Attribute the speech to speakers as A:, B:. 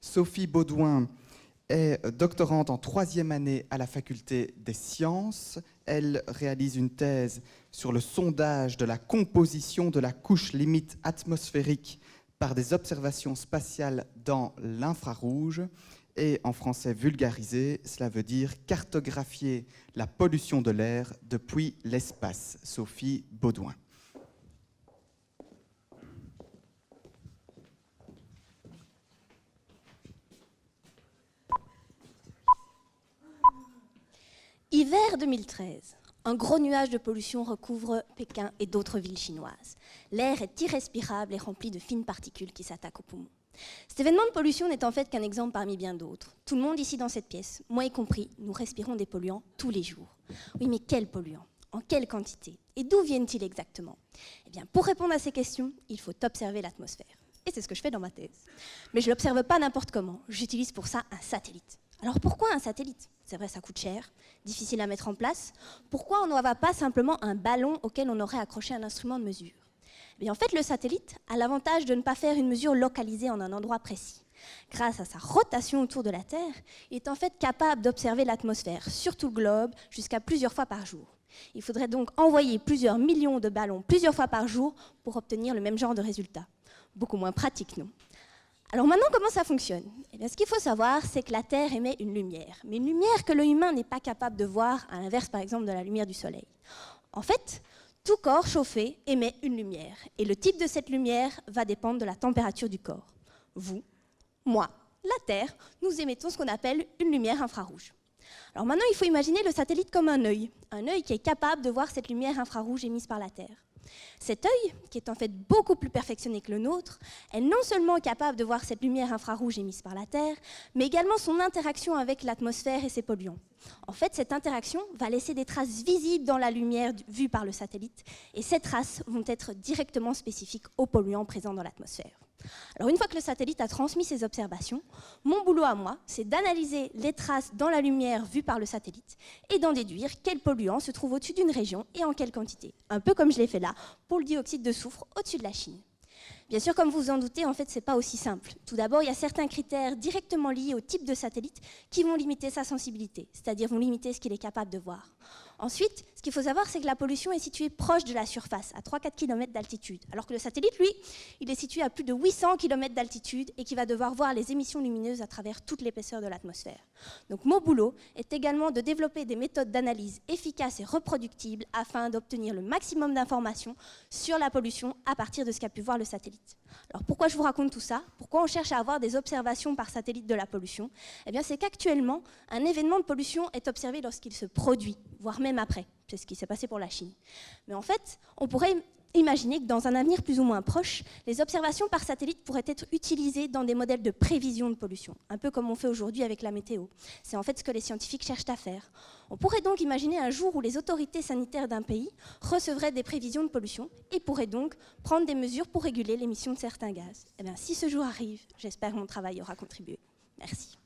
A: Sophie Baudouin est doctorante en 3e année à la faculté des sciences. Elle réalise une thèse sur le sondage de la composition de la couche limite atmosphérique par des observations spatiales dans l'infrarouge. Et en français vulgarisé, cela veut dire cartographier la pollution de l'air depuis l'espace. Sophie Baudouin.
B: Hiver 2013. Un gros nuage de pollution recouvre Pékin et d'autres villes chinoises. L'air est irrespirable et rempli de fines particules qui s'attaquent aux poumons. Cet événement de pollution n'est en fait qu'un exemple parmi bien d'autres. Tout le monde ici dans cette pièce, moi y compris, nous respirons des polluants tous les jours. Oui, mais quels polluants? En quelle quantité? Et d'où viennent-ils exactement? Eh bien, pour répondre à ces questions, il faut observer l'atmosphère. Et c'est ce que je fais dans ma thèse. Mais je ne l'observe pas n'importe comment. J'utilise pour ça un satellite. Alors pourquoi un satellite? C'est vrai, ça coûte cher, difficile à mettre en place. Pourquoi on n'envoie pas simplement un ballon auquel on aurait accroché un instrument de mesure? Eh bien, en fait, le satellite a l'avantage de ne pas faire une mesure localisée en un endroit précis. Grâce à sa rotation autour de la Terre, il est en fait capable d'observer l'atmosphère sur tout le globe jusqu'à plusieurs fois par jour. Il faudrait donc envoyer plusieurs millions de ballons plusieurs fois par jour pour obtenir le même genre de résultat. Beaucoup moins pratique, non? Alors maintenant, comment ça fonctionne? Eh bien, ce qu'il faut savoir, c'est que la Terre émet une lumière, mais une lumière que l'œil humain n'est pas capable de voir, à l'inverse par exemple de la lumière du Soleil. En fait, tout corps chauffé émet une lumière, et le type de cette lumière va dépendre de la température du corps. Vous, moi, la Terre, nous émettons ce qu'on appelle une lumière infrarouge. Alors maintenant, il faut imaginer le satellite comme un œil qui est capable de voir cette lumière infrarouge émise par la Terre. Cet œil, qui est en fait beaucoup plus perfectionné que le nôtre, est non seulement capable de voir cette lumière infrarouge émise par la Terre, mais également son interaction avec l'atmosphère et ses polluants. En fait, cette interaction va laisser des traces visibles dans la lumière vue par le satellite, et ces traces vont être directement spécifiques aux polluants présents dans l'atmosphère. Alors une fois que le satellite a transmis ses observations, mon boulot à moi, c'est d'analyser les traces dans la lumière vue par le satellite et d'en déduire quels polluants se trouvent au-dessus d'une région et en quelle quantité. Un peu comme je l'ai fait là pour le dioxyde de soufre au-dessus de la Chine. Bien sûr, comme vous vous en doutez, en fait, ce n'est pas aussi simple. Tout d'abord, il y a certains critères directement liés au type de satellite qui vont limiter sa sensibilité, c'est-à-dire vont limiter ce qu'il est capable de voir. Ensuite, ce qu'il faut savoir, c'est que la pollution est située proche de la surface, à 3-4 km d'altitude, alors que le satellite, lui, il est situé à plus de 800 km d'altitude et qui va devoir voir les émissions lumineuses à travers toute l'épaisseur de l'atmosphère. Donc mon boulot est également de développer des méthodes d'analyse efficaces et reproductibles afin d'obtenir le maximum d'informations sur la pollution à partir de ce qu'a pu voir le satellite. Alors pourquoi je vous raconte tout ça? Pourquoi on cherche à avoir des observations par satellite de la pollution? Eh bien, c'est qu'actuellement, un événement de pollution est observé lorsqu'il se produit, voire même après. C'est ce qui s'est passé pour la Chine. Mais en fait, on pourrait imaginer que dans un avenir plus ou moins proche, les observations par satellite pourraient être utilisées dans des modèles de prévision de pollution, un peu comme on fait aujourd'hui avec la météo. C'est en fait ce que les scientifiques cherchent à faire. On pourrait donc imaginer un jour où les autorités sanitaires d'un pays recevraient des prévisions de pollution et pourraient donc prendre des mesures pour réguler l'émission de certains gaz. Eh bien, si ce jour arrive, j'espère que mon travail aura contribué. Merci.